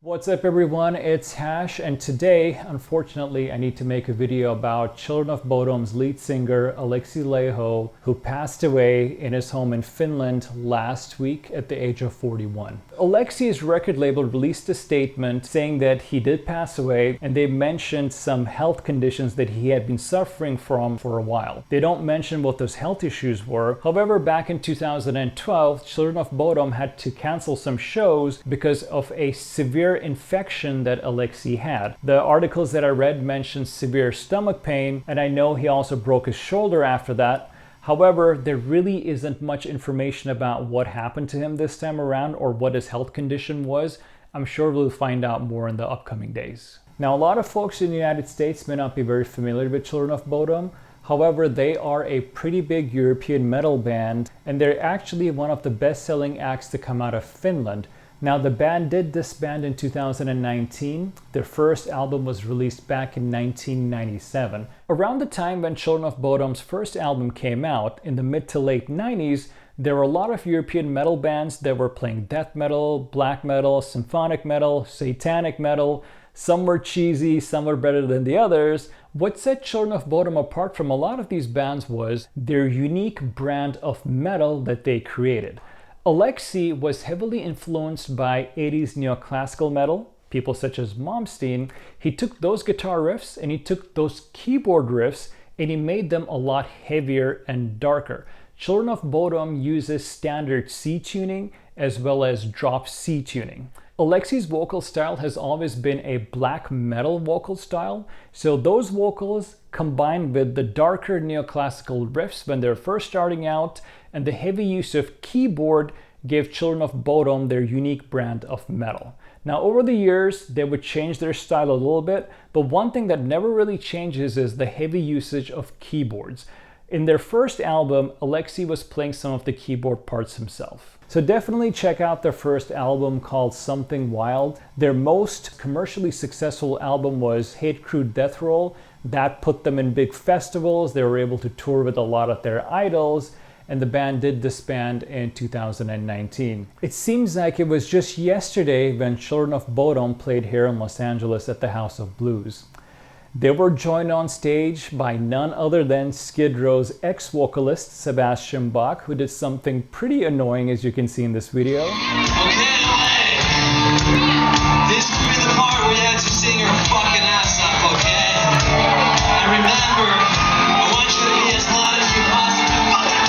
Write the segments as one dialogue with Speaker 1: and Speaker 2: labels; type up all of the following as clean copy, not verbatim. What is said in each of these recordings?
Speaker 1: What's up everyone, it's Hash, and today, unfortunately, I need to make a video about Children of Bodom's lead singer, Alexi Laiho, who passed away in his home in Finland last week at the age of 41. Alexi's record label released a statement saying that he did pass away, and they mentioned some health conditions that he had been suffering from for a while. They don't mention what those health issues were. However, back in 2012, Children of Bodom had to cancel some shows because of a severe infection that Alexi had. The articles that I read mentioned severe stomach pain, and I know he also broke his shoulder after that. However, there really isn't much information about what happened to him this time around or what his health condition was. I'm sure we'll find out more in the upcoming days. Now, a lot of folks in the United States may not be very familiar with Children of Bodom. However, they are a pretty big European metal band, and they're actually one of the best-selling acts to come out of Finland. Now, the band did disband in 2019. Their first album was released back in 1997. Around the time when Children of Bodom's first album came out, in the mid to late 90s, there were a lot of European metal bands that were playing death metal, black metal, symphonic metal, satanic metal. Some were cheesy, some were better than the others. What set Children of Bodom apart from a lot of these bands was their unique brand of metal that they created. Alexi was heavily influenced by 80s neoclassical metal, people such as Malmsteen. He took those guitar riffs and he took those keyboard riffs and he made them a lot heavier and darker. Children of Bodom uses standard C tuning as well as drop C tuning. Alexi's vocal style has always been a black metal vocal style, so those vocals combined with the darker neoclassical riffs when they're first starting out and the heavy use of keyboard gave Children of Bodom their unique brand of metal. Now, over the years, they would change their style a little bit, but one thing that never really changes is the heavy usage of keyboards. In their first album, Alexi was playing some of the keyboard parts himself. So definitely check out their first album called Something Wild. Their most commercially successful album was Hate Crew Death Roll. That put them in big festivals. They were able to tour with a lot of their idols, and the band did disband in 2019. It seems like it was just yesterday when Children of Bodom played here in Los Angeles at the House of Blues. They were joined on stage by none other than Skid Row's ex-vocalist Sebastian Bach, who did something pretty annoying, as you can see in this video.
Speaker 2: Okay, this could be the part where you have to sing your fucking ass off, okay? And remember, I want you to be as loud as you possibly fucking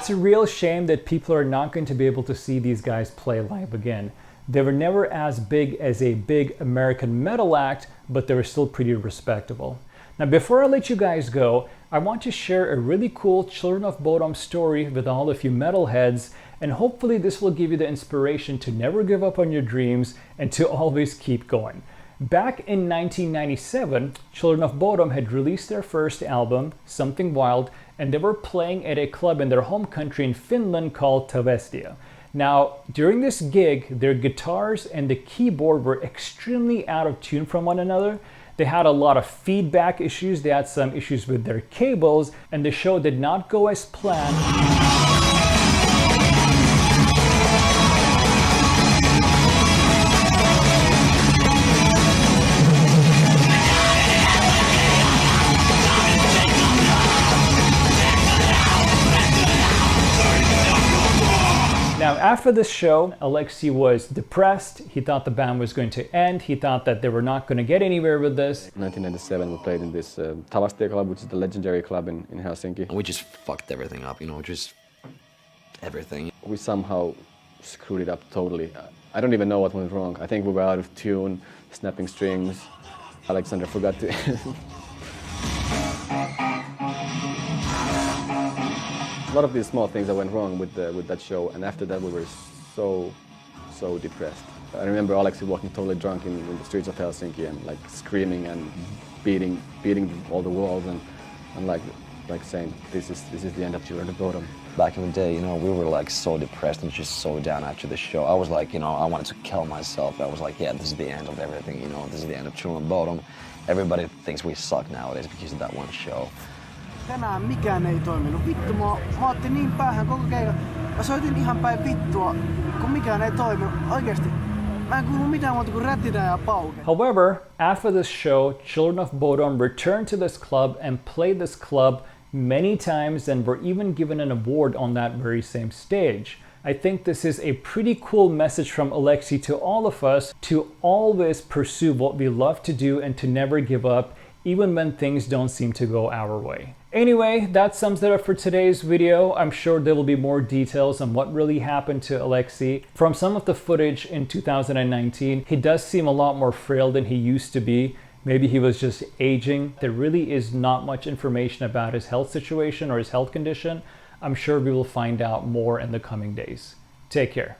Speaker 1: It's a real shame that people are not going to be able to see these guys play live again. They were never as big as a big American metal act, but they were still pretty respectable. Now, before I let you guys go, I want to share a really cool Children of Bodom story with all of you metalheads, and hopefully this will give you the inspiration to never give up on your dreams and to always keep going. Back in 1997, Children of Bodom had released their first album, Something Wild, and they were playing at a club in their home country in Finland called Tavestia. Now, during this gig, their guitars and the keyboard were extremely out of tune from one another. They had a lot of feedback issues, they had some issues with their cables, and the show did not go as planned. after this show, Alexi was depressed. He thought the band was going to end. He thought that they were not going to get anywhere with this.
Speaker 3: In 1997, we played in this Talastia club, which is the legendary club in Helsinki.
Speaker 4: We just fucked everything up, you know, just everything.
Speaker 3: We somehow screwed it up totally. I don't even know what went wrong. I think we were out of tune, snapping strings. Alexander forgot to... A lot of these small things that went wrong with that show, and after that we were so depressed. I remember Alexi walking totally drunk in the streets of Helsinki and like screaming and beating all the walls and like saying this is the end of Children of Bodom.
Speaker 4: Back in the day, you know, we were like so depressed and just so down after the show. I was like, you know, I wanted to kill myself. I was like, yeah, this is the end of everything, you know, this is the end of Children of Bodom. Everybody thinks we suck nowadays because of that one show.
Speaker 5: Tänään mikään ei toiminut. Vittu, mä otin niin päähän koko keikan. Mä soitin ihan päin vittua, kun mikään ei toiminut. Oikeesti. Mä en kuullut mitään muuta kuin rätinää ja pauke.
Speaker 1: However, after this show, Children of Bodom returned to this club and played this club many times and were even given an award on that very same stage. I think this is a pretty cool message from Alexi to all of us to always pursue what we love to do and to never give up, even when things don't seem to go our way. Anyway, that sums it up for today's video. I'm sure there will be more details on what really happened to Alexi. From some of the footage in 2019, he does seem a lot more frail than he used to be. Maybe he was just aging. There really is not much information about his health situation or his health condition. I'm sure we will find out more in the coming days. Take care.